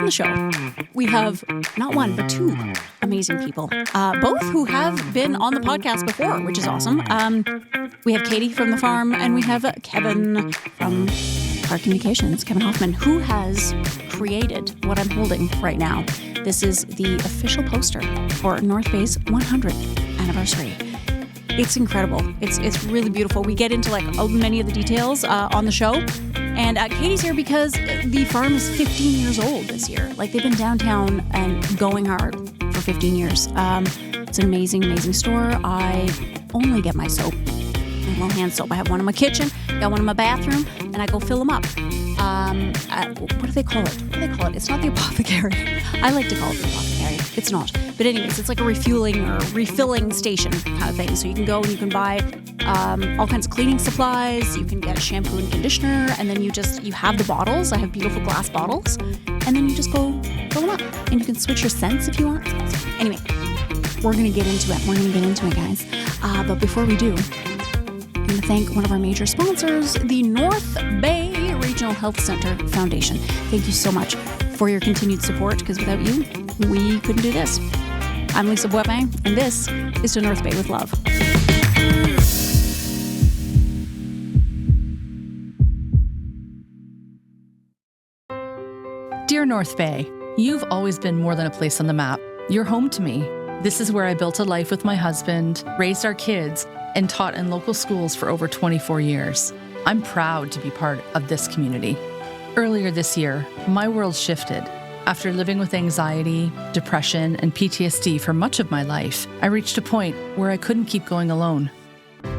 the show, we have not one, but two amazing people, both who have been on the podcast before, which is awesome. We have Katie from the farm, and we have Kevin from our communications, Kevin Hoffman, who has created what I'm holding right now. This is the official poster for North Bay's 100th anniversary. It's incredible. It's really beautiful. We get into many of the details on the show. And Katie's here because the farm is 15 years old this year. They've been downtown and going hard for 15 years. It's an amazing, amazing store. I only get my soap, my little hand soap. I have one in my kitchen, got one in my bathroom, and I go fill them up. What do they call it? It's not the apothecary. I like to call it the apothecary. It's not. But anyways, it's like a refueling or refilling station kind of thing. So you can go and you can buy all kinds of cleaning supplies. You can get a shampoo and conditioner, and then you have the bottles. I have beautiful glass bottles, and then you just go fill them up, and you can switch your scents if you want. Anyway, we're gonna get into it, guys. But before we do, I'm going to thank one of our major sponsors, the North Bay Regional Health Center Foundation. Thank you so much for your continued support, because without you, we couldn't do this. I'm Lisa Boepang, and this is To North Bay with Love. Dear North Bay, you've always been more than a place on the map. You're home to me. This is where I built a life with my husband, raised our kids, and taught in local schools for over 24 years. I'm proud to be part of this community. Earlier this year, my world shifted. After living with anxiety, depression, and PTSD for much of my life, I reached a point where I couldn't keep going alone.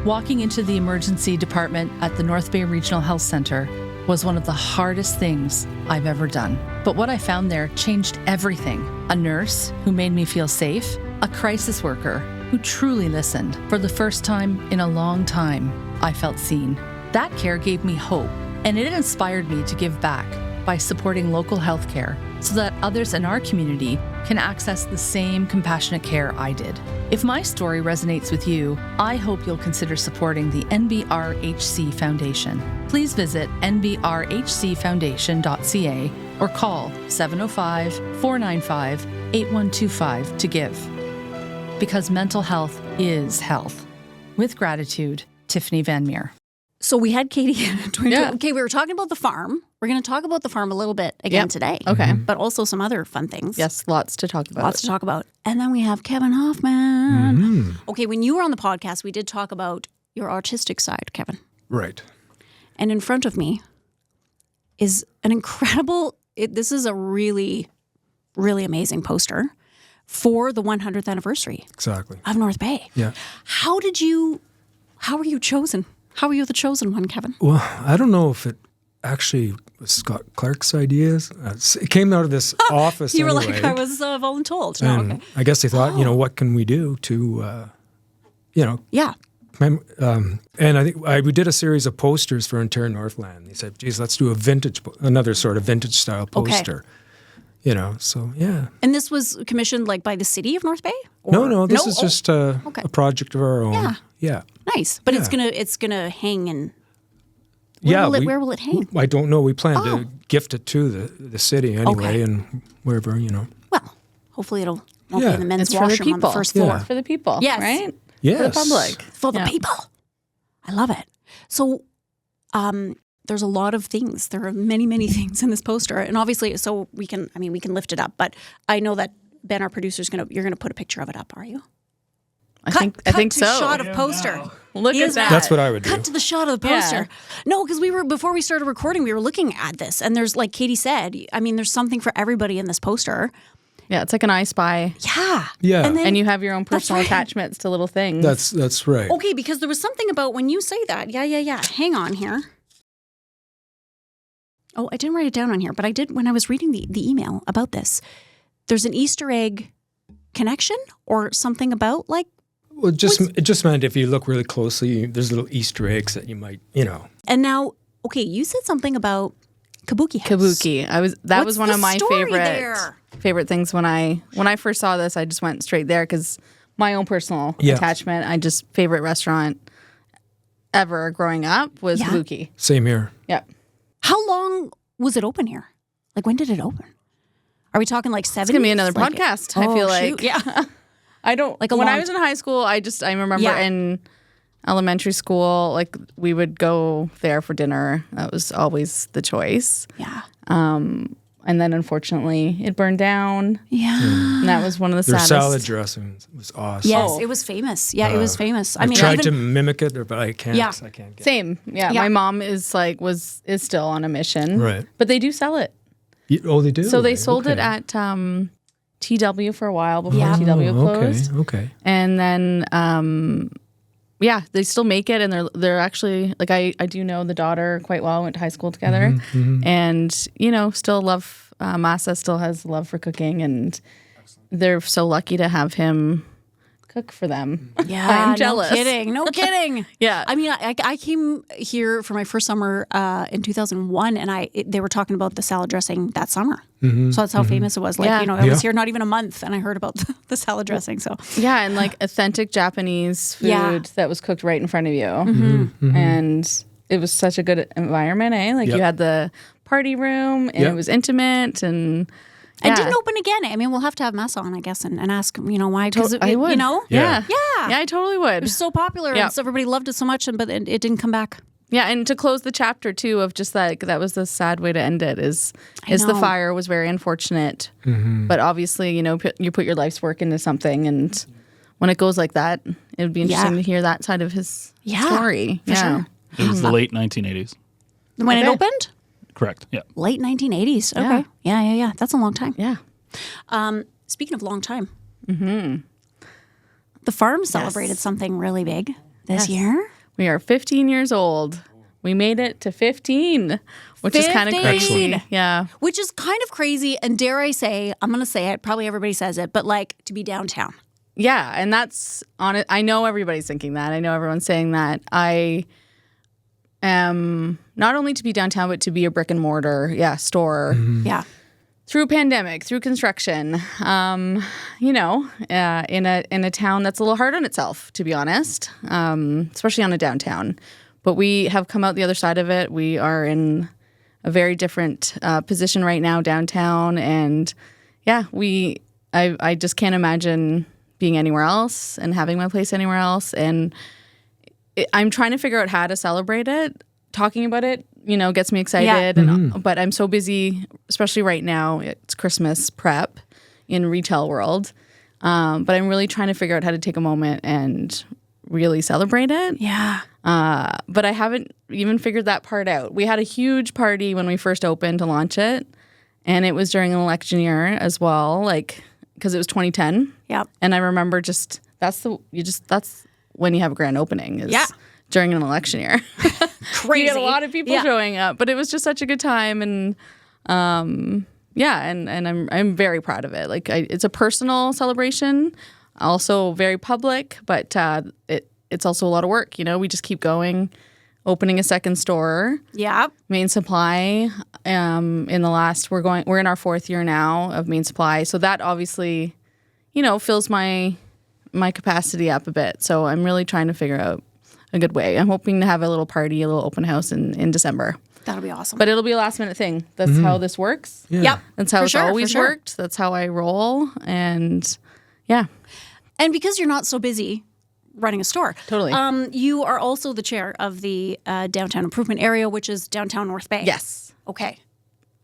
Walking into the emergency department at the North Bay Regional Health Center was one of the hardest things I've ever done. But what I found there changed everything. A nurse who made me feel safe, a crisis worker who truly listened. For the first time in a long time, I felt seen. That care gave me hope, and it inspired me to give back by supporting local healthcare so that others in our community can access the same compassionate care I did. If my story resonates with you, I hope you'll consider supporting the NBRHC Foundation. Please visit nbrhcfoundation.ca or call 705-495-8125 to give. Because mental health is health. With gratitude, Tiffany Van Meer. So we had Katie. Okay, we were talking about the farm. We're going to talk about the farm a little bit again today. Okay. But also some other fun things. Yes, lots to talk about. And then we have Kevin Hoffman. Mm-hmm. Okay, when you were on the podcast, we did talk about your artistic side, Kevin. Right. And in front of me is an incredible, this is a really, really amazing poster for the 100th anniversary. Exactly. Of North Bay. Yeah. How were you chosen? How were you the chosen one, Kevin? Well, I don't know if it actually was Scott Clark's ideas. It came out of this office You were anyway. like, I was voluntold. And okay. I guess they thought, what can we do to, Yeah. and I think we did a series of posters for Ontario Northland. They said, geez, let's do another sort of vintage style poster. Okay. So yeah. And this was commissioned by the city of North Bay? No, this is just a project of our own. Yeah. Yeah. Nice. But it's gonna hang in. Where will it hang? I don't know. We plan to gift it to the city anyway, and wherever, Well, hopefully won't be in the men's It's for the washroom on the people. first floor. For the people, Yes. right? Yes. For the public. For the people. I love it. So there's a lot of things. There are many, many things in this poster. And obviously, so we can lift it up. But I know that Ben, our producer, you're going to put a picture of it up, are you? I think so. Shot of poster. Look at that. That's what I would do. Cut to the shot of the poster. Yeah. No, because before we started recording, we were looking at this, and there's, like Katie said, there's something for everybody in this poster. Yeah, it's like an I Spy. Yeah. Yeah. And you have your own personal attachments to little things. That's right. Okay, because there was something about when you say that. Yeah. Hang on here. Oh, I didn't write it down on here, but I did when I was reading the email about this. There's an Easter egg connection or something about Well, it just meant if you look really closely, there's little Easter eggs that you might, And now, okay, you said something about Kabuki House. Kabuki. That was one of my there? favorite things when I first saw this. I just went straight there because my own personal attachment. Favorite restaurant ever growing up was Kabuki. Same here. Yep. How long was it open here? When did it open? Are we talking like 70s? It's going to be another podcast, I feel like. Shoot. Yeah. I don't, Like when I was in high school, I remember in elementary school, like we would go there for dinner. That was always the choice. Yeah. And then unfortunately it burned down. Yeah. And that was one of the Their saddest. salad dressing was awesome. Yes, it was famous. Yeah, it was famous. I I've mean, tried to mimic it, but I can't. Yeah. I can't get Same. Yeah. Yeah. My mom is still on a mission. Right. But they do sell it. Oh, they do? So they Right, sold it okay. at TW for a while before Yeah. TW closed. Okay. And then they still make it, and they're actually like I do know the daughter quite well. Went to high school together, and still love Masa. Still has love for cooking, and they're so lucky to have him cook for them. Yeah, I'm jealous. No kidding. Yeah. I mean, I came here for my first summer in 2001, and they were talking about the salad dressing that summer. So that's how famous it was. Like, Yeah. I was here not even a month, and I heard about the salad dressing. So Yeah, and like authentic Japanese food Yeah. that was cooked right in front of you, and it was such a good environment. Like Yep. you had the party room, and Yep. it was intimate, and it didn't open again. I mean, we'll have to have Massa on, I guess, and ask why. Because I would. Yeah. Yeah. Yeah. Yeah, I totally would. It was so popular, Yeah. and so everybody loved it so much, but it didn't come back. Yeah, and to close the chapter too of just that was the sad way to end it is the know. fire was very unfortunate. But obviously, you put your life's work into something, and when it goes like that, it would be interesting to hear that side of his story. For sure. It was the late 1980s. When it Okay. opened? Correct. Yeah. Late 1980s. Okay. Yeah. That's a long time. Yeah. Speaking of long time, the farm celebrated something really big this year. We are 15 years old. We made it to 15, which is kind of 15. crazy. Excellent. Yeah. Which is kind of crazy, and dare I say, I'm going to say it, probably everybody says it, but like to be downtown. Yeah, and that's on it. I know everybody's thinking that. I know everyone's saying that. I am not only to be downtown, but to be a brick and mortar, store. Yeah. Through pandemic, through construction, in a town that's a little hard on itself, to be honest, especially on a downtown. But we have come out the other side of it. We are in a very different position right now downtown, and I just can't imagine being anywhere else and having my place anywhere else. And I'm trying to figure out how to celebrate it. Talking about it, gets me excited. But I'm so busy, especially right now. It's Christmas prep in retail world. But I'm really trying to figure out how to take a moment and really celebrate it. Yeah. But I haven't even figured that part out. We had a huge party when we first opened to launch it. And it was during an election year as well, because it was 2010. Yep. And I remember that's when you have a grand opening is during an election year. Crazy. You get a lot of people showing up, but it was just such a good time, and and I'm very proud of it. It's a personal celebration, also very public, but it's also a lot of work. We just keep going, opening a second store. Yeah. Main Supply. We're in our 4th year now of Main Supply, so that obviously, fills my capacity up a bit. So I'm really trying to figure out a good way. I'm hoping to have a little party, a little open house in December. That'll be awesome. But it'll be a last minute thing. That's how this works. Yeah. Yep. That's how For it's sure, always for sure. worked. That's how I roll. And yeah. And because you're not so busy running a store. Totally. You are also the chair of the Downtown Improvement Area, which is downtown North Bay. Yes. Okay.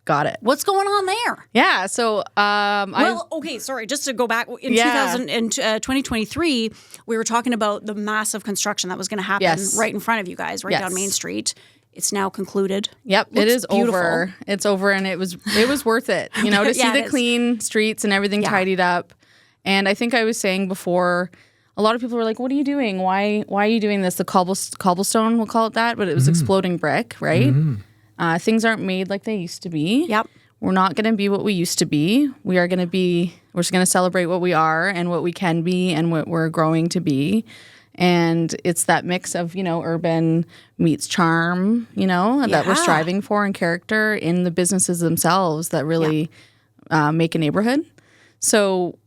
Got it. What's going on there? Yeah. So Just to go back, in 2023, we were talking about the massive construction that was going to happen right in front of you guys, right down Main Street. It's now concluded. Yep, it is beautiful. over. It's over, and it was worth it. To see the clean streets and everything tidied up. And I think I was saying before, a lot of people were like, "What are you doing? Why are you doing this?" The cobblestone, we'll call it that, but it was exploding brick, right? Things aren't made like they used to be. Yep. We're not going to be what we used to be. We're just going to celebrate what we are and what we can be and what we're growing to be. And it's that mix of, urban meets charm, that we're striving for, and character in the businesses themselves that really make a neighborhood. So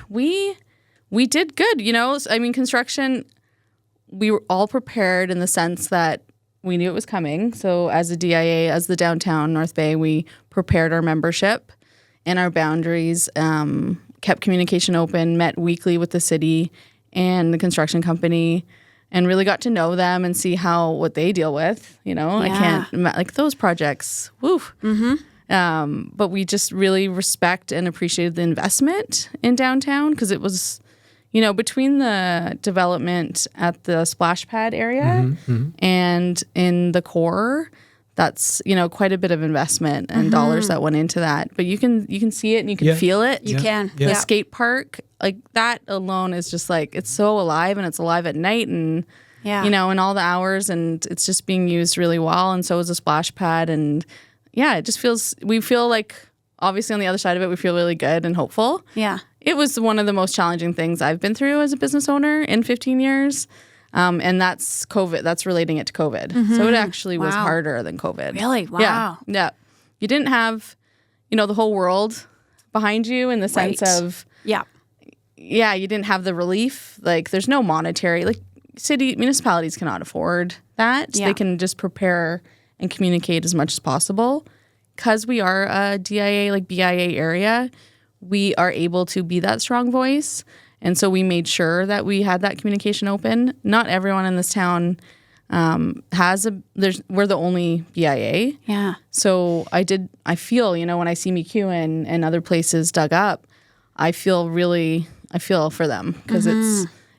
we did good, I mean, construction, we were all prepared in the sense that we knew it was coming. So as a DIA, as the downtown North Bay, we prepared our membership and our boundaries, kept communication open, met weekly with the city and the construction company, and really got to know them and see what they deal with. I can't, like those projects, woo. But we just really respect and appreciated the investment in downtown because it was, between the development at the splash pad area and in the core, that's, quite a bit of investment and dollars that went into that. But you can see it and you can feel it. You can. The skate park, like that alone is just like, it's so alive, and it's alive at night and, in all the hours, and it's just being used really well. And so is a splash pad. And it just we feel like, obviously on the other side of it, we feel really good and hopeful. Yeah. It was one of the most challenging things I've been through as a business owner in 15 years. And that's COVID. That's relating it to COVID. So it actually was harder than COVID. Really? Wow. Yeah. You didn't have, the whole world behind you in the sense of, you didn't have the relief. Like there's no monetary, like municipalities cannot afford that. Yeah. They can just prepare and communicate as much as possible. Because we are a DIA, like BIA area, we are able to be that strong voice. And so we made sure that we had that communication open. Not everyone in this town we're the only BIA. Yeah. So I feel, when I see MeQ and other places dug up, I feel for them because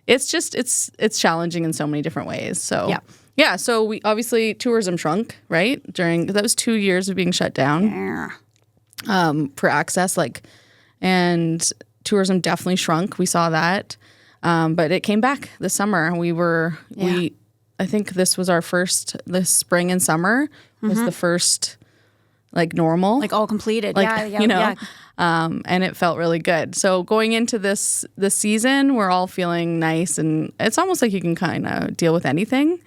it's challenging in so many different ways. So so we obviously tourism shrunk, right? That was 2 years of being shut down for access, and tourism definitely shrunk. We saw that. But it came back this summer. I think this was this spring and summer was the first normal. All completed. And it felt really good. So going into this season, we're all feeling nice, and it's almost like you can kind of deal with anything.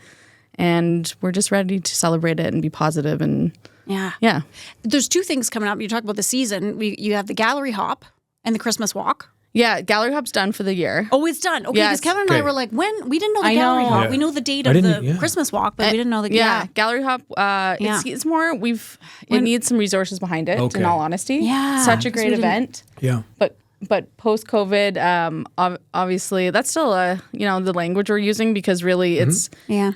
And we're just ready to celebrate it and be positive. And yeah. There's two things coming up. You talk about the season. You have the gallery hop and the Christmas walk. Yeah, gallery hop's done for the year. Oh, it's done. Okay, because Kevin and I were like, when? We didn't know the gallery hop. We know the date of the Christmas walk, but we didn't know the gallery hop. It's more. It needs some resources behind it. Okay. In all honesty, yeah, such a great event. Yeah, but post COVID, obviously that's still the language we're using because really it's the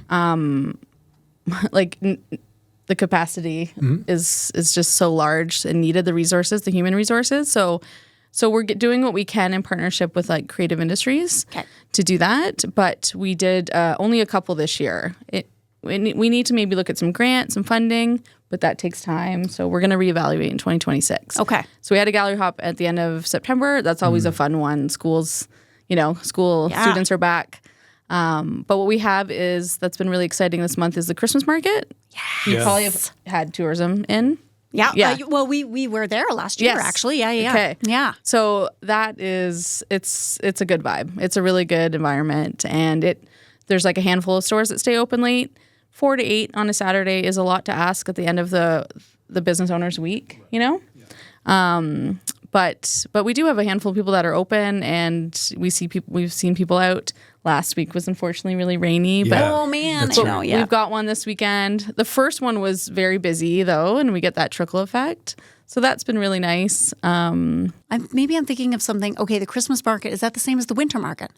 capacity is just so large and needed the resources, the human resources. So we're doing what we can in partnership with creative industries to do that. But we did only a couple this year. We need to maybe look at some grants, some funding, but that takes time. So we're going to reevaluate in 2026. Okay. So we had a gallery hop at the end of September. That's always a fun one. Schools, students are back. But what we have that's been really exciting this month is the Christmas market. Yes. You probably have had tourism in. Yeah. Well, we were there last year, actually. Yeah. Okay. Yeah. So that is, it's a good vibe. It's a really good environment. And there's a handful of stores that stay open late. 4 to 8 on a Saturday is a lot to ask at the end of the business owner's week, But we do have a handful of people that are open, and we've seen people out. Last week was unfortunately really rainy. Yeah. But oh man, That's I know. Yeah, we've got one this weekend. The first one was very busy though, and we get that trickle effect. So that's been really nice. Maybe I'm thinking of something. Okay, the Christmas market, is that the same as the winter market?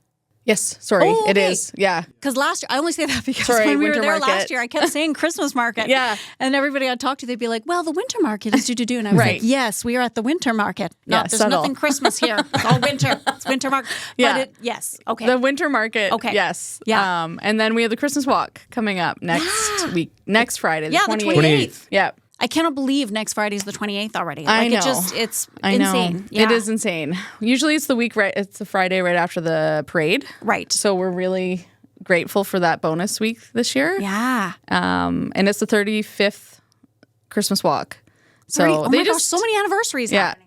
Yes, sorry, Oh, it okay. is. Yeah. Because last year, I only say that because Sorry, when we were winter there market. last year, I kept saying Christmas market. Yeah. And everybody I talked to, they'd be like, well, the winter market is do. And I was Right. like, yes, we are at the winter market. No, Yeah, there's subtle. nothing Christmas here. It's all winter. It's winter market. Yeah. But yes. Okay. The winter market. Okay. Yes. Yeah. And then we have the Christmas walk coming up next week, next Friday, the yeah, 28th. the 28th. Yeah. I cannot believe next Friday is the 28th already. I know. It's I know. insane. Yeah. It is insane. Usually it's the Friday right after the parade. Right. So we're really grateful for that bonus week this year. Yeah. And it's the 35th Christmas walk. So 30, oh my gosh, so many anniversaries happening.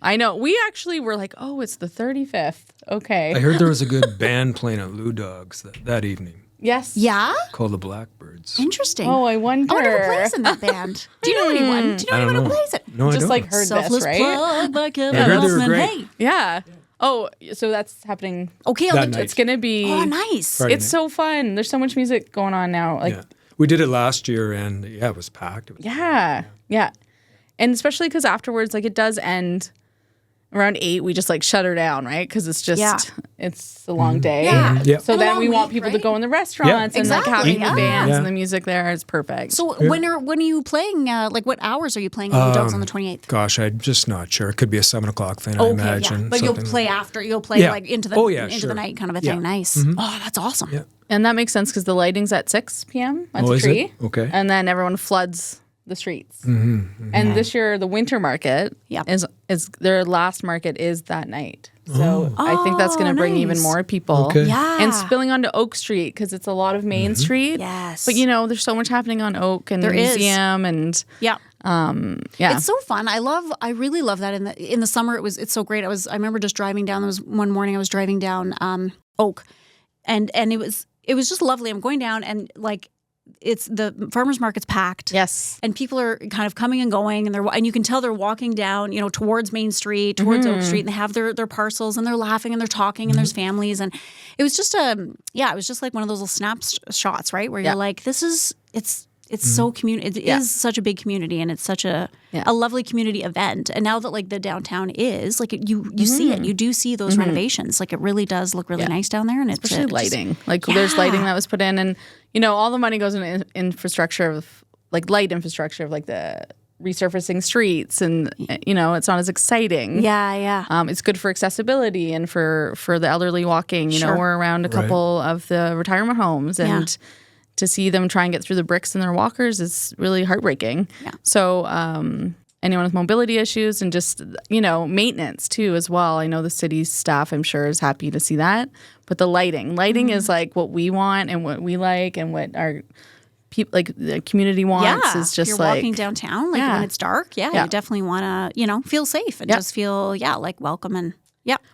I know. We actually were like, oh, it's the 35th. Okay. I heard there was a good band playing at Lou Dogs that evening Yes. Yeah? called the Blackbirds. Interesting. Oh, I wonder. I wonder who plays in that band. Do you know anyone? Do you know I don't anyone who know. plays it? No, I Just don't. heard Selfless this, right? Plug by Kevin I heard they were Hoffman. great. Hey. Yeah. Oh, so that's happening. Okay, That on the night. It's going to be. Oh, nice. Friday It's so fun. There's so much music going on now. Yeah. We did it last year, and it was packed. It was Yeah. And especially because afterwards, like it does end around 8, we just like shut her down, right? Because it's just, it's a long day. Yeah. Yeah. So And a then long we want week, people right? to go in the restaurants and like Exactly, having the bands Yeah. and the music there is perfect. So when are you playing? Like what hours are you playing in the Dogs on the 28th? Gosh, I'm just not sure. It could be a 7 o'clock thing, I imagine. yeah. But you'll something play after. You'll play Yeah. like into the sure. the night kind of a Yeah. thing. Nice. Oh, that's awesome. Yeah. And that makes sense because the lighting's at 6 p.m. That's Oh, a is tree. it? Okay. And then everyone floods the streets. And this year, the winter market is their last market is that night. So I think that's going to bring even nice. more people. Okay. Yeah. And spilling onto Oak Street because it's a lot of Main Street. Yes. But there's so much happening on Oak and There the is. museum and Yeah. yeah. It's so fun. I really love that in the summer. It's so great. I remember just driving down. There was one morning I was driving down Oak, and it was just lovely. I'm going down and like it's the farmers market's packed. Yes. And people are kind of coming and going, and you can tell they're walking down, towards Main Street, towards Oak Street, and they have their parcels, and they're laughing and they're talking, and there's families, and it was just it was just like one of those little snapshots, right, where you're like, it's so community. It is such a big community, and it's such a lovely community event. And now that like the downtown is like you see it, you do see those renovations. Like it really does look really nice down there, and it's Especially lighting. There's lighting that was put in, and all the money goes into infrastructure of like light infrastructure of like the resurfacing streets, and it's not as exciting. Yeah. It's good for accessibility and for the elderly walking. We're around a couple of the retirement homes, and to see them try and get through the bricks in their walkers is really heartbreaking. Yeah. So anyone with mobility issues and just, maintenance too as well. I know the city's staff, I'm sure, is happy to see that. But the lighting is like what we want and what we like and what our people, like the community wants is just if you're like walking downtown, like when it's dark, you definitely want to, feel safe and just feel, like welcome and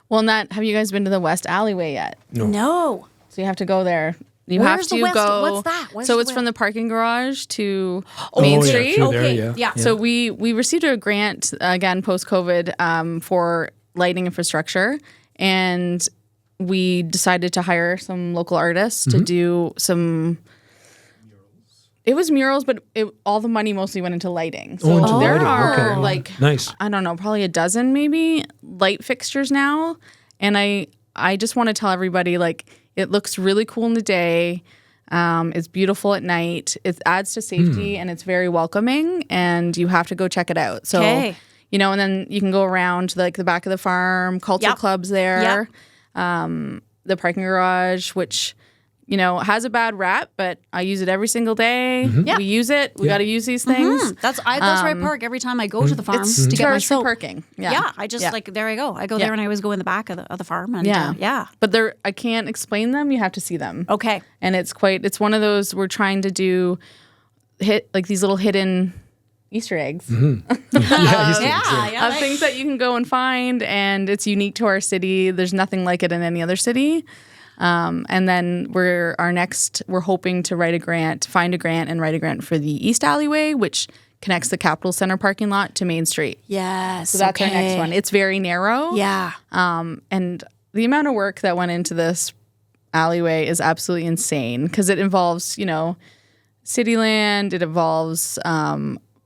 Well, have you guys been to the West Alleyway yet? No. So you have to go there. You Where's have to the West? go. What's that? Where's so the it's from West? the parking garage to Main yeah, Street. through there, Okay, yeah. So we received a grant again post COVID for lighting infrastructure, and we decided to hire some local artists to do some. It was murals, but all the money mostly went into lighting. So into there lighting, are okay. like Nice. I don't know, probably a dozen maybe light fixtures now, and I just want to tell everybody like it looks really cool in the day. It's beautiful at night. It adds to safety and it's very welcoming, and you have to go check it out. So, and then you can go around like the back of the farm, culture clubs there, the parking garage, which, has a bad rap, but I use it every single day. We use it. We got to use these things. That's where I park every time I go to the farm to get my Charged for soap. parking. I just like there I go. I go there and I always go in the back of the farm. And, But I can't explain them. You have to see them. Okay. And it's one of those we're trying to do these little hidden Easter eggs Yeah, of things that you can go and find, and it's unique to our city. There's nothing like it in any other city. And then we're hoping to find a grant and write a grant for the East Alleyway, which connects the Capitol Center parking lot to Main Street. Yes. So that's our next one. It's very narrow. Yeah. And the amount of work that went into this alleyway is absolutely insane because it involves, city land. It involves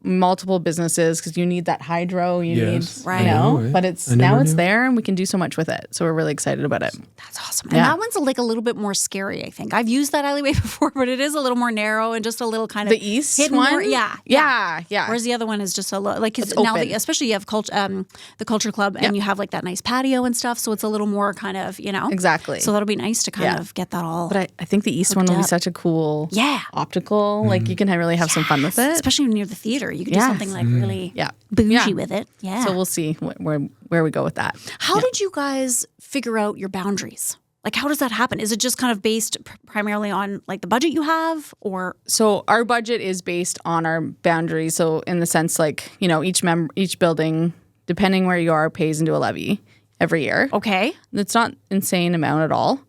multiple businesses because you need that hydro. You need, Right. But it's there and we can do so much with it. So we're really excited about it. That's awesome. And that one's like a little bit more scary, I think. I've used that alleyway before, but it is a little more narrow and just a little kind of The east hidden one? more- Yeah. Yeah. Whereas the other one is just a little like It's now, open. especially you have the culture club, and you have like that nice patio and stuff. So it's a little more kind of Exactly. So that'll be nice to kind of get that all. But I think the east one will be up. such a cool optical. Mm-hmm. Like you can really have some fun with it. Especially near the theater. You can do something like really bougie Yeah. with it. Yeah. So we'll see where we go with that. How did you guys figure out your boundaries? Like, how does that happen? Is it just kind of based primarily on like the budget you have, or? So our budget is based on our boundaries. So in the sense, like each building, depending where you are, pays into a levy every year. Okay. It's not insane amount at all.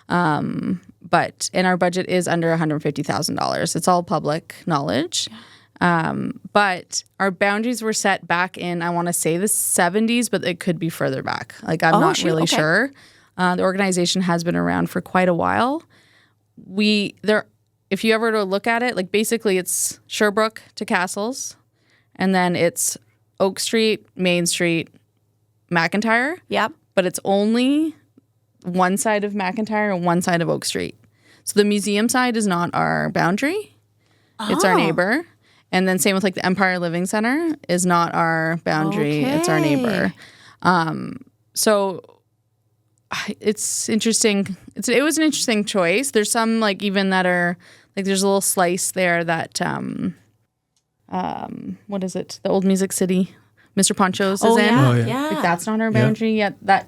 But our budget is under $150,000. It's all public knowledge. But our boundaries were set back in, I want to say the 70s, but it could be further back. Like I'm not really sure. The organization has been around for quite a while. If you ever to look at it, like basically it's Sherbrooke to Castles, and then it's Oak Street, Main Street, McIntyre. Yep. But it's only one side of McIntyre and one side of Oak Street. So the museum side is not our boundary. It's our neighbor. And then same with like the Empire Living Center is not our boundary. Okay. It's our neighbor. So it's interesting. It was an interesting choice. There's some like even that are like there's a little slice there that what is it? The old Music City, Mr. Poncho's is in. Oh, yeah. Yeah. Like that's not our boundary yet. That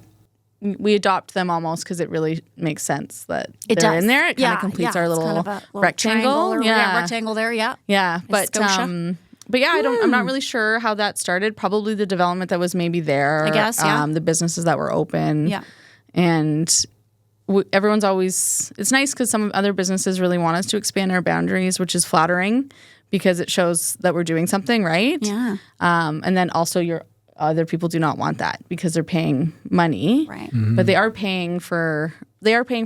we adopt them almost because it really makes sense that It they're does. in there. It kind Yeah, of completes yeah. our It's little, kind of a little rectangle. triangle or- Yeah. rectangle there. Yeah. Yeah, but Scotia. yeah, I'm not really sure how that started. Probably the development that was maybe there. I guess, yeah. The businesses that were open. Yeah. And everyone's always, it's nice because some other businesses really want us to expand our boundaries, which is flattering because it shows that we're doing something right. Yeah. And then also other people do not want that because they're paying money. Right. But they are paying for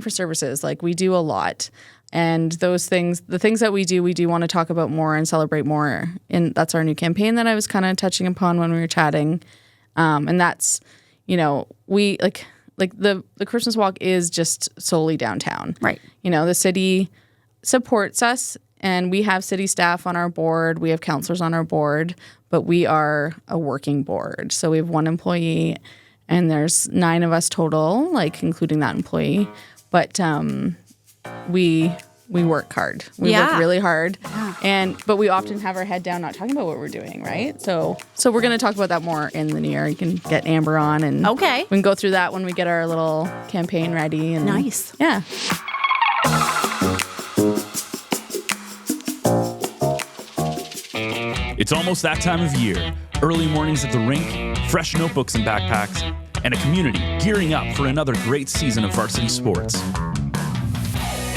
services. Like we do a lot. And those things, the things that we do want to talk about more and celebrate more. And that's our new campaign that I was kind of touching upon when we were chatting. And that's, we like the Christmas walk is just solely downtown. Right. The city supports us and we have city staff on our board. We have counselors on our board, but we are a working board. So we have one employee and there's 9 of us total, like including that employee. But we work hard. We work really hard. But we often have our head down not talking about what we're doing, right? So we're going to talk about that more in the new year. You can get Amber on and Okay. we can go through that when we get our little campaign ready. And Nice. Yeah. It's almost that time of year. Early mornings at the rink, fresh notebooks and backpacks, and a community gearing up for another great season of varsity sports.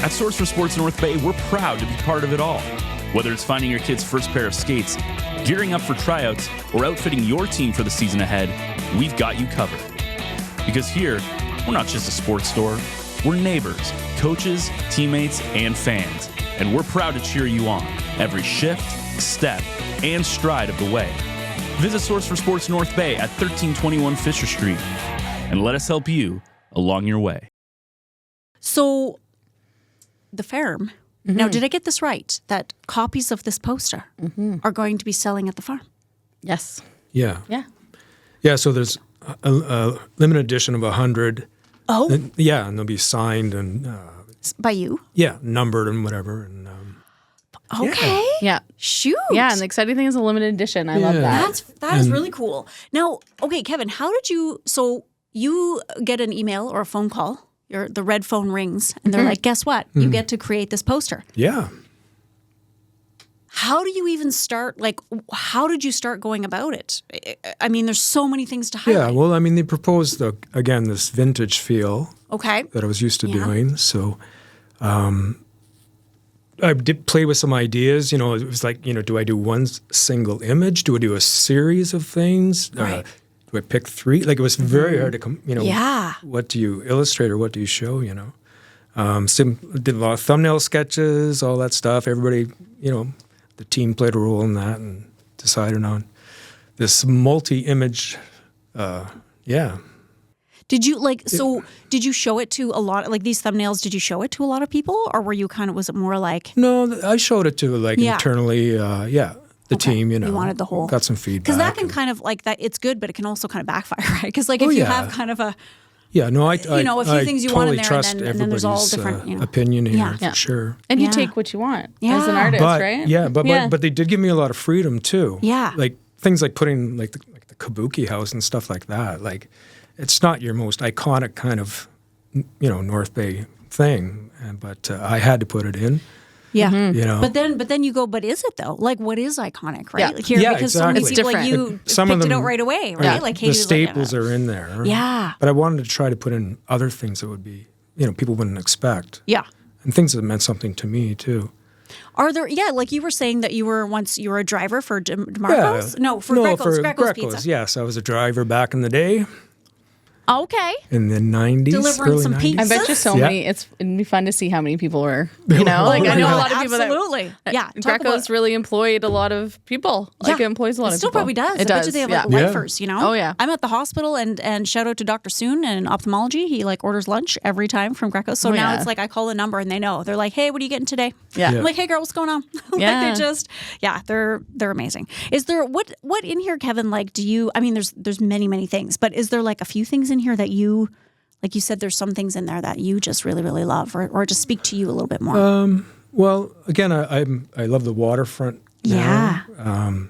At Source for Sports North Bay, we're proud to be part of it all. Whether it's finding your kid's first pair of skates, gearing up for tryouts, or outfitting your team for the season ahead, we've got you covered. Because here, we're not just a sports store, we're neighbors, coaches, teammates, and fans. And we're proud to cheer you on every shift, step, and stride of the way. Visit Source for Sports North Bay at 1321 Fisher Street and let us help you along your way. So the farm. Now, did I get this right? That copies of this poster are going to be selling at the farm? Yes. Yeah. Yeah. Yeah, so there's a limited edition of 100. Oh. And they'll be signed and, By you? numbered and whatever. And Okay. Yeah. Shoot. Yeah. And the exciting thing is a limited edition. I love Yeah. that. That is really cool. Now, okay, Kevin, how did you? So you get an email or a phone call. The red phone rings, and they're like, "Guess what? You get to create this poster." yeah. How do you even start? Like, how did you start going about it? I mean, there's so many things to highlight. Yeah, well, I mean, they proposed, again, this vintage feel Okay. that I was used to doing. So I did play with some ideas. It was like, do I do one single image? Do I do a series of things? Right. Do I pick 3? Like, it was very hard to, Yeah. what do you illustrate or what do you show, did a lot of thumbnail sketches, all that stuff. Everybody, the team played a role in that and decided on this multi-image, Did you Did you show it to a lot? Like these thumbnails, did you show it to a lot of people, or were you was it more like? No, I showed it to Yeah. internally, the team, You wanted the whole. Got some feedback. Because that can kind of like that. It's good, but it can also kind of backfire, right? Because like if you have kind of a Yeah, no, I a few I things you want in totally there, trust and then there's all everybody's different, opinion here Yeah. Yeah. for sure. And you Yeah. take what you want Yeah. as an artist, But right? but they did give me a lot of freedom too. Yeah. like things like putting like the Kabuki house and stuff like that. Like, it's not your most iconic kind of North Bay thing, but I had to put it in. yeah. But then you go, but is it though? Like, what is iconic, right? Yeah. Like here, Yeah, because so many exactly. people like It's you Some picked of it them out right away, right? are- Like the Katie was looking at staples it. are in there. Yeah. but I wanted to try to put in other things that would be people wouldn't expect. Yeah. And things that meant something to me too. Are there? Yeah, like you were saying that you were a driver for DeMarco's. No, for Greco's for Greco's Greco's. Pizza. Yes, I was a driver back in the day. Okay. in the 90s. Delivering early some 90s. pizza. I bet you so Yeah. many. It'd be fun to see how many people were. You know, like I know a lot of people Absolutely. Yeah. Talk Greco's about- really employed a lot of people. Like it employs a lot It of still people. probably does. It I does. bet you they have yeah. like lifers, you know? Oh, yeah. I'm at the hospital and shout out to Dr. Soon in ophthalmology. He like orders lunch every time from Greco. So Oh, now yeah. it's like I call the number and they know. They're like, hey, what are you getting today? Yeah. I'm like, hey girl, what's going on? Like Yeah. they just, they're amazing. Is there, what in here, Kevin, like do you, I mean, there's many things, but is there like a few things in here that you, like you said, there's some things in there that you just really, really love or just speak to you a little bit more? Well, again, I love the waterfront. now. Yeah.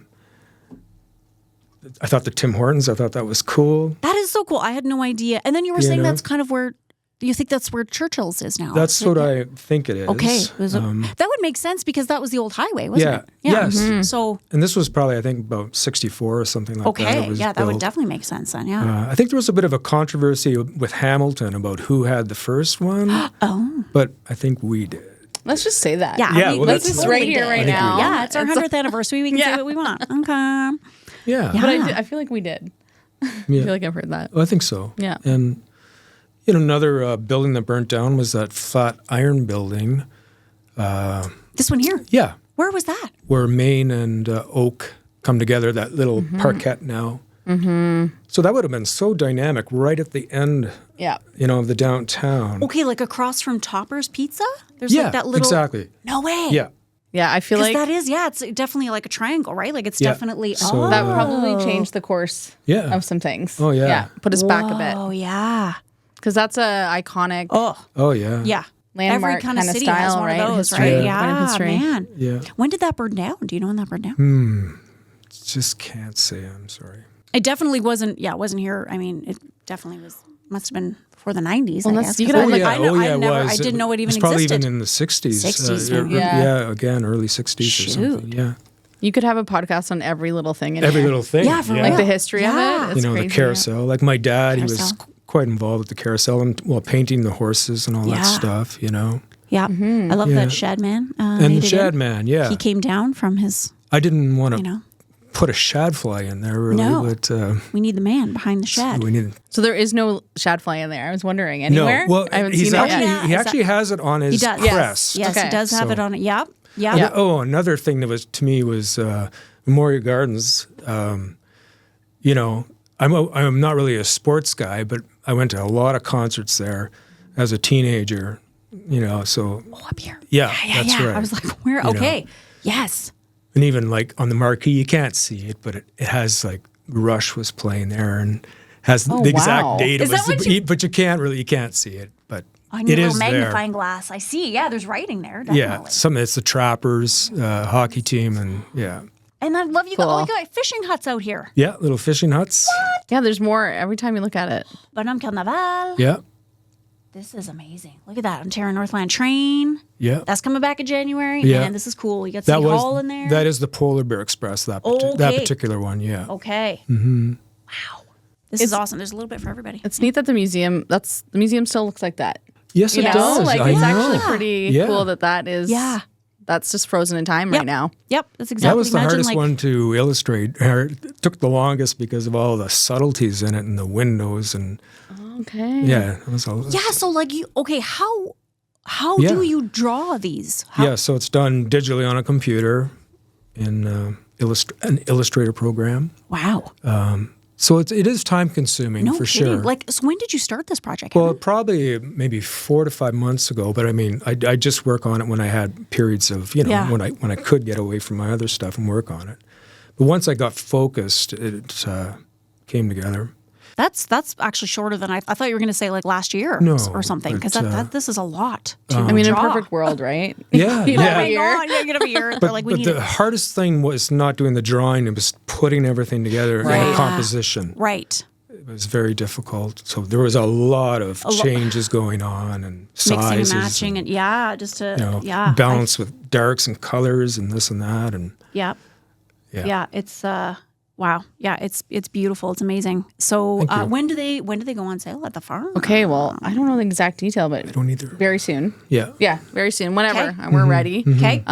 I thought the Tim Hortons, I thought that was cool. That is so cool. I had no idea. And then you were saying know? that's kind of where, you think that's where Churchill's is now. That's what I think it is. Okay. That would make sense because that was the old highway, wasn't it? Yes. So, And this was probably, I think, about 64 or something like that. okay. it was Yeah, that would built. definitely make sense then. Yeah. I think there was a bit of a controversy with Hamilton about who had the first one. Oh. But I think we did. Let's just say that. Yeah. Yeah, we- well, we that's- It's totally right here, did. right now. Yeah. It's our 100th anniversary. We can say Yeah. what we want. Okay. Yeah. But I feel like we did. I Yeah. feel like I've heard that. I think so. Yeah. And, another building that burnt down was that flat iron building. This one here. Yeah. Where was that? Where Maine and Oak come together, that little parquet now. Mm-hmm. So that would have been so dynamic right at the end, Yeah. of the downtown. Okay, like across from Topper's Pizza? There's Yeah, like that little. exactly. No way. Yeah. Yeah. I feel Because like that is, it's definitely like a triangle, right? Like it's Yeah. definitely. So, that probably changed the course Yeah. of some things. Oh, yeah. Yeah. Put us back a bit. Oh, yeah. Because that's a iconic Oh, yeah. Yeah. landmark Every kind of kinda city style, has one right? of those, History. right? Yeah. Point of history. Man. Yeah. When did that burn down? Do you know when that burned down? Just can't say. I'm sorry. It definitely wasn't. Yeah, it wasn't here. I mean, it definitely was. Must have been before the 90s. Well, I that's- guess. you 'Cause could I, have, like, like- I, know, I it never. was. I didn't know it even was probably existed. even in the 60s. 60s, yeah. Again, early 60s or Shoot. something. Yeah. You could have a podcast on every little thing in Every here. little thing. Yeah, for real. Like the history Yeah. of it. It's crazy. The carousel. Like my dad, he was Carousel. quite involved with the carousel and painting the horses and all Yeah. that stuff. Yeah, I love Yeah. that Shad Man. And made the it in. shad man, yeah. He came down from his. I didn't want to You know, put a shad fly in there really, No. but we need the man behind the Shad. we needed. So there is no shadfly in there. I was wondering anywhere. No, well, I haven't he's seen actually it yet. Yeah, he is actually has it on his He does. crest. Yes, Okay. he does have So- it on it. Yep. Yep. And another thing that was to me was Memorial Gardens. I'm not really a sports guy, but I went to a lot of concerts there as a teenager. So Oh, up here. yeah, Yeah, that's right. I was like, where? You Okay. know. Yes. And even like on the marquee, you can't see it, but it has like Rush was playing there and has the wow. exact date. Is it was that what but you can't see it, but On your it little is magnifying there. glass. I see. Yeah, there's writing there. Definitely. Yeah, it's the Trappers hockey team, and yeah, And I love you got, Cool. you got fishing huts out here. yeah, little fishing huts. Yeah, there's more every time you look at it. Bonhomme Carnaval. Yeah, This is amazing. Look at that. Ontario Northland train. yeah. That's coming back in January. Yeah. Man, this is cool. You got That City was Hall in there. that is the Polar Bear Express. That Okay. particular one. Yeah. Okay. Mm-hmm. Wow. This is awesome. There's a little bit for everybody. It's neat that the museum still looks like that. Yes, You it know, does. like I it's know. actually pretty Yeah. cool that is. Yeah. That's just frozen in time Yep. right now. Yep. That's That exactly. was the Imagine, hardest like, one to illustrate. It took the longest because of all the subtleties in it and the windows and Okay. yeah, it was all. Yeah. So like you. Okay. How Yeah. do you draw these? How, Yeah, so it's done digitally on a computer in an Illustrator program. Wow. So it is time consuming No for kidding. sure. Like, so when did you start this project? Well, Kevin? probably maybe 4 to 5 months ago. But I mean, I just work on it when I had periods of Yeah. when I could get away from my other stuff and work on it. But once I got focused, it came together. That's actually shorter than I thought you were going to say, like last year No, or something. Because but, this is a lot. To I mean, in a draw. perfect world, right? Yeah, You know, yeah. Oh a my year. God, yeah, you have a year. They're like, we But need the it. hardest thing was not doing the drawing; it was putting everything together Right. in composition. Right. It was very difficult. So there was a lot of changes going on and sizes, Mixing, matching, and yeah, just to, you know, yeah. balance with darks and colors and this and that, and Yeah. yeah. Yeah. It's, wow. Yeah. It's beautiful. It's amazing. So Thank you. when do they go on sale at the farm? Okay, well, I don't know the exact detail, but don't either. very soon. Yeah. Yeah, very soon. Whenever Okay. we're ready. Okay.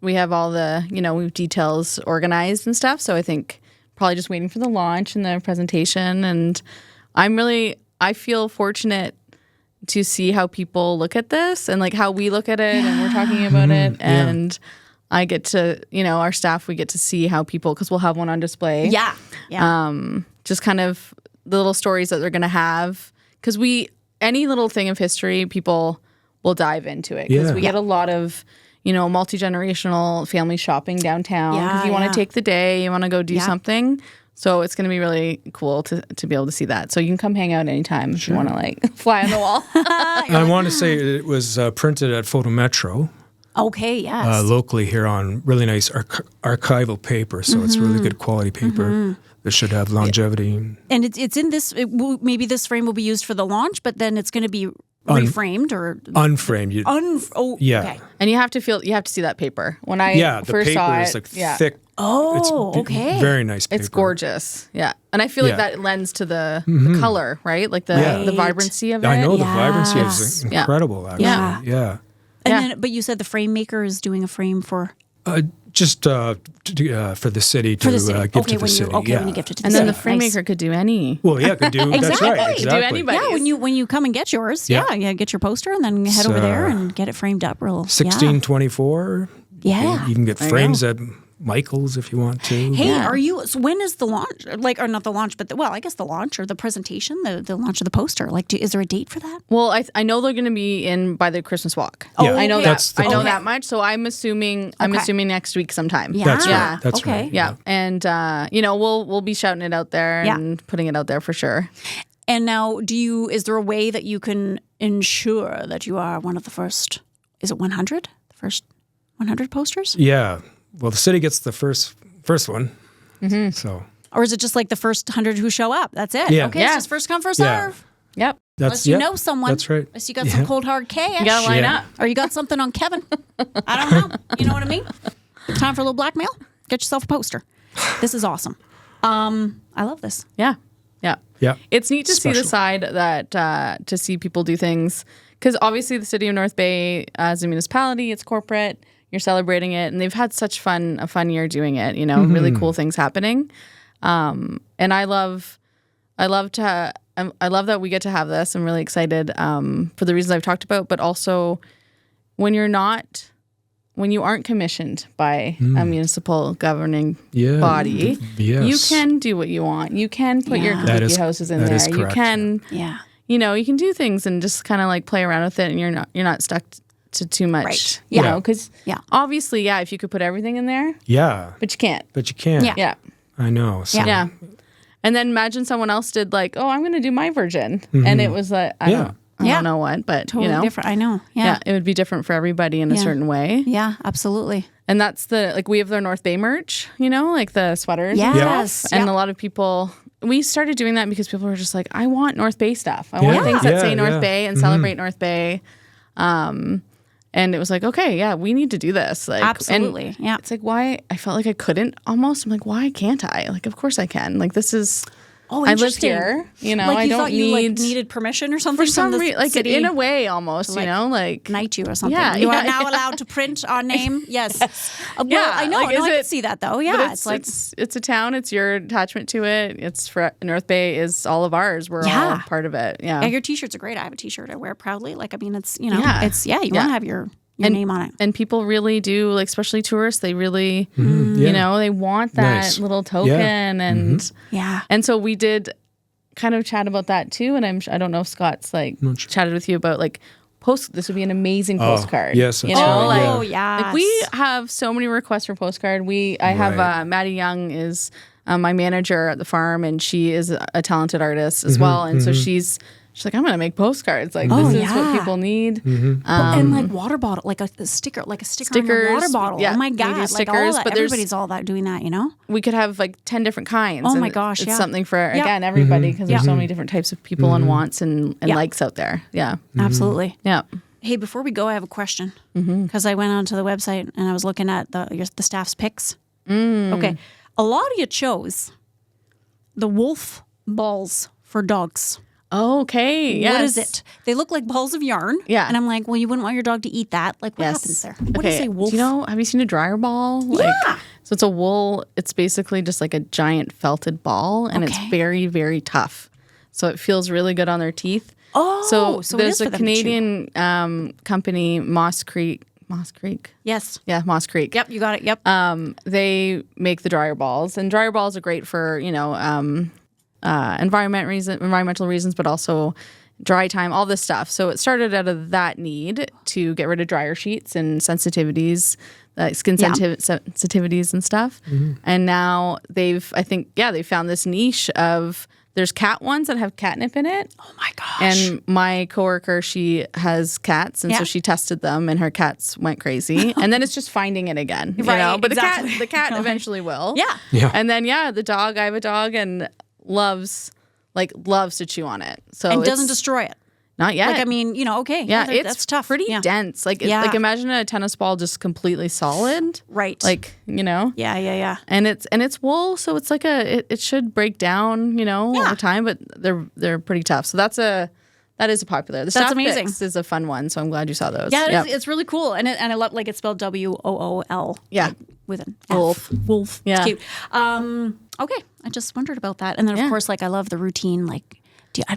We have all the we've details organized and stuff. So I think probably just waiting for the launch and the presentation. And I'm really I feel fortunate to see how people look at this and like how we look at it and we're talking about it. And I get to, our staff, we get to see how people, because we'll have one on display. Yeah. Just kind of the little stories that they're going to have. Because any little thing of history, people will dive into it. Because we get a lot of, multi-generational family shopping downtown. Because you want to take the day, you want to go do something. So it's going to be really cool to be able to see that. So you can come hang out anytime if you want to like fly on the wall. I want to say it was printed at Photometro. Okay, yes. Locally here on really nice archival paper. So it's really good quality paper that should have longevity. And it's in this, maybe this frame will be used for the launch, but then it's going to be reframed or unframed. Okay. And you have to see that paper. When I first saw it, the paper is like thick. Oh, it's okay. Very nice paper. It's gorgeous. Yeah. And I feel like that lends to the color, right? Like the vibrancy of it. I know the vibrancy is incredible, actually. Yeah. And then, but you said the frame maker is doing a frame for? Just for the city to give to the city. When you gift it to the city. And then the frame maker could do any. Well, could do. That's right. Exactly. Do anybody. Yeah, when you come and get yours, get your poster and then head over there and get it framed up real. 1624. Yeah. You can get frames at Michael's if you want to. Hey, are you? So when is the launch? Or not the launch, but I guess the launch or the presentation, the launch of the poster. Like, is there a date for that? Well, I know they're going to be in by the Christmas walk. Yeah. I know that. I know Okay. that much. So I'm assuming next week sometime. Yeah. That's right. That's Okay. right. Yeah. And we'll be shouting it out there and putting it out there for sure. And now, is there a way that you can ensure that you are one of the first? Is it 100? The first 100 posters? Yeah. Well, the city gets the first one. So. Or is it just like the first 100 who show up? That's it. Yeah. Okay. It's just first come, first serve. Yep. Unless you know someone. That's right. Unless you got some cold hard cash. You gotta line up. Or you got something on Kevin. I don't know. You know what I mean? Time for a little blackmail? Get yourself a poster. This is awesome. I love this. Yeah. Yeah. Yeah. It's neat to see the Special. side that to see people do things. Because obviously the city of North Bay, as a municipality, it's corporate. You're celebrating it. And they've had such a fun year doing it. Really cool things happening. And I love that we get to have this. I'm really excited for the reasons I've talked about, but also when you aren't commissioned by a municipal governing body, you can do what you want. You can put your kabuki houses in there. You can, you can do things and just kind of like play around with it, and you're not stuck to too much, right. you know, because obviously, if you could put everything in there, but you can't. But you can't. Yeah. I know. So. Yeah. And then imagine someone else did like, I'm going to do my version. And it was like, I don't know what, but Totally different. I know. Yeah. It would be different for everybody in a certain way. Yeah, absolutely. And that's we have their North Bay merch, like the sweaters. Yes. And a lot of people, we started doing that because people were just like, I want North Bay stuff. I want things that say North Bay and celebrate North Bay. And it was like, okay, we need to do this. Like, absolutely. Yeah. It's like, why? I felt like I couldn't almost. I'm like, why can't I? Like, of course I can. Like, this is, I live here. Like I don't thought need. you needed permission or something For some from the reason, like city in a way almost, like knight you or something. Yeah, you are now allowed to print our name. Yes. Well, I know. Like, I can see that though. Yeah. It's like it's a town. It's your attachment to it. It's for North Bay is all of ours. We're all part of it. Yeah. Your t-shirts are great. I have a t-shirt I wear proudly. Like, I mean, it's, you want to have your name on it. And people really do, like, especially tourists, they really, they want that little token. And and so we did kind of chat about that too. And I don't know if Scott's chatted with you about this would be an amazing postcard. Yes, that's right. Like we have so many requests for postcard. I have Maddie Young is my manager at the farm, and she is a talented artist as well. And so she's like, I'm going to make postcards. Like, this is what people need. And like water bottle, like a sticker on the water bottle. Yeah, oh my God. Stickers, but everybody's all that doing that, We could have 10 different kinds. Oh my gosh, It's something for, again, everybody, because there's so many different types of people and wants and likes out there. Yeah. Absolutely. Yeah. Hey, before we go, I have a question. Because I went onto the website and I was looking at the staff's picks. Okay. A lot of you chose the wolf balls for dogs. Okay. Yes. What is it? They look like balls of yarn. Yeah. And I'm like, well, you wouldn't want your dog to eat that. Like, what happens there? What is a wolf? Do you know, have you seen a dryer ball? So it's a wool, it's basically just like a giant felted ball, and it's very, very tough. so it feels really good on their teeth. Oh, so it there's is for a them to chew. Canadian company, Moss Creek. Yes. Yeah, Moss Creek. Yep, you got it. Yep. They make the dryer balls, and dryer balls are great for environmental reasons, but also dry time, all this stuff. So it started out of that need to get rid of dryer sheets and sensitivities, skin sensitivities and stuff. And now they found this niche of, there's cat ones that have catnip in it. Oh my gosh. And my coworker, she has cats, and so she tested them, and her cats went crazy. And then it's just finding it again, you know. But exactly. the cat eventually will. Yeah. Yeah. And then the dog. I have a dog, and loves to chew on it. So And it's doesn't destroy it. not yet. Like, I mean, okay. yeah, it's that's tough. Pretty Yeah. dense. Like Yeah. imagine a tennis ball just completely solid. Right. Like, Yeah. And it's wool, so it's like it should break down, over time, but they're pretty tough. So that is a popular. The That's Staff amazing. Picks is a fun one, so I'm glad you saw those. Yeah, Yep. it's really cool, and I love it's spelled WOOL. Yeah. like, with an F. Wolf. Wolf. Yeah. It's cute. Okay, I just wondered about that, and then of course, I love the routine. But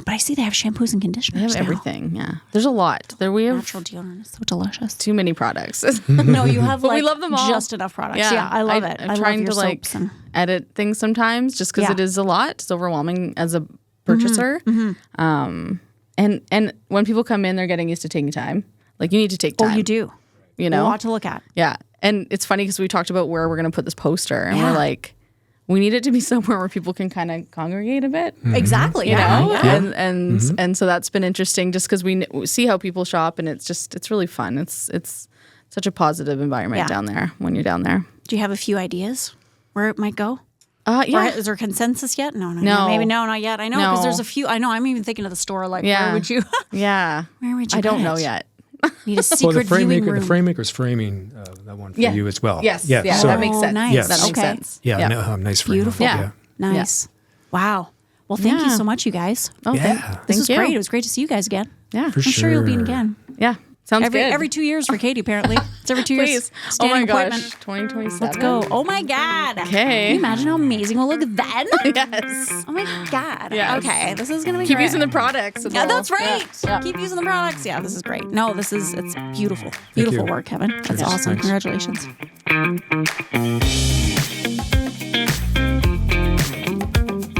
I see they have shampoos and conditioners. They have now. everything. Yeah, there's a lot. We have Natural deodorant is so delicious. too many products. No, you have But we love them all. just enough products. Yeah, I love it. I'm I trying love to your soaps and edit things sometimes, just because Yeah. it is a lot. It's overwhelming as a purchaser. And when people come in, they're getting used to taking time. Like, you need to take time. you do. You A know, lot to look at. yeah. And it's funny because we talked about where we're going to put this poster, and Yeah. we're like, we need it to be somewhere where people can kind of congregate a bit. Exactly. You yeah. know, Yeah. and so that's been interesting, just because we see how people shop, and it's really fun. It's such a positive environment Yeah. down there when you're down there. Do you have a few ideas where it might go? Yeah. Or is there consensus yet? No. No. Maybe not yet. I know because No. there's a few. I know. I'm even thinking of the store. Like, Yeah. where would you? Yeah. Where would you? I don't put know it? yet. Need a secret viewing room. The framemaker's framing that one for Yeah. you as well. Yes. Yeah. Yeah. So, That makes sense. nice. Yes. That makes Okay. sense. yeah. Yeah. Nice frame. Beautiful. Yeah. Nice. Wow. Well, thank you Yeah. so much, you guys. Oh, Yeah. thank This was you. great. It was great to see you guys again. Yeah. For I'm sure you'll be in sure. again. Yeah. Sounds good. Every 2 years for Katie, apparently. It's every 2 years. Please. Oh Standing my gosh. appointment. 2027. Let's go. Oh my God. Okay. Can you imagine how amazing we'll look then? Yes. Oh my God. Yes. Okay. This is going to be Keep great. using the products. and Yeah, all. that's right. Yeah. Keep using the products. Yeah, this is great. No, it's beautiful. Beautiful you. work, Kevin. That's Cheers. awesome. Thanks. Congratulations.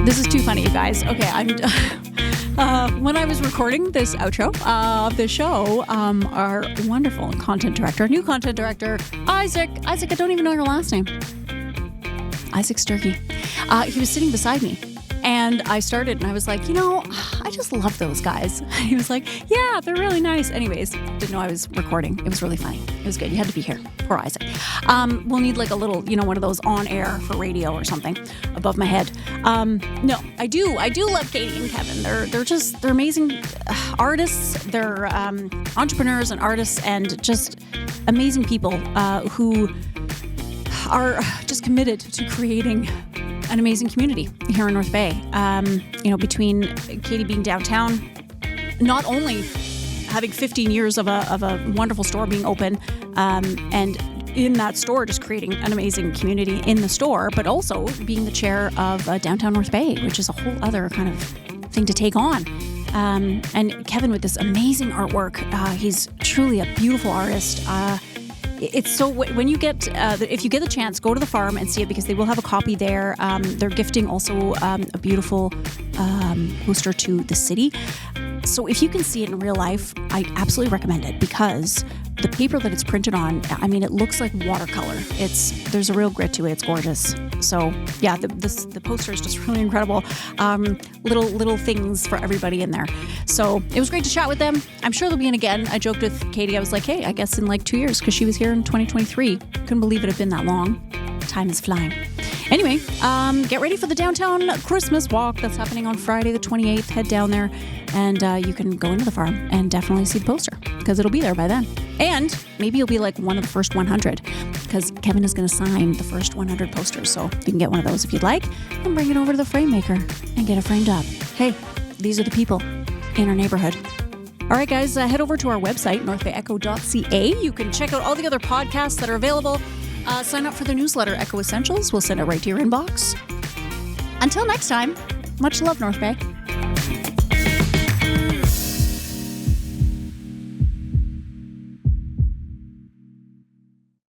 This is too funny, you guys. Okay, when I was recording this outro of the show, our wonderful content director, new content director, Isaac, I don't even know your last name. Isaac Sturkey. He was sitting beside me. And I started and I was like, I just love those guys. He was like, yeah, they're really nice. Anyways, didn't know I was recording. It was really funny. It was good. You had to be here. Poor Isaac. We'll need like a little, one of those on air for radio or something above my head. No, I do love Katie and Kevin. They're amazing artists. They're entrepreneurs and artists and just amazing people who are just committed to creating an amazing community here in North Bay. Between Katie being downtown, not only having 15 years of a wonderful store being open, and in that store just creating an amazing community in the store, but also being the chair of Downtown North Bay, which is a whole other kind of thing to take on. And Kevin with this amazing artwork. He's truly a beautiful artist. It's so when you get if you get the chance, go to the farm and see it because they will have a copy there. They're gifting also a beautiful poster to the city. So if you can see it in real life, I absolutely recommend it because the paper that it's printed on, I mean, it looks like watercolor. There's a real grit to it. It's gorgeous. So yeah, the poster is just really incredible. Little things for everybody in there. So it was great to chat with them. I'm sure they'll be in again. I joked with Katie. I was like, hey, I guess in like 2 years because she was here in 2023. Couldn't believe it had been that long. Time is flying. Anyway, get ready for the downtown Christmas walk that's happening on Friday the 28th. Head down there and you can go into the farm and definitely see the poster because it'll be there by then. And maybe you'll be like one of the first 100 because Kevin is going to sign the first 100 posters. So you can get one of those if you'd like and bring it over to the frame maker and get it framed up. Hey, these are the people in our neighborhood. All right, guys, head over to our website, northbayecho.ca. You can check out all the other podcasts that are available. Sign up for the newsletter, Echo Essentials. We'll send it right to your inbox. Until next time, much love, North Bay.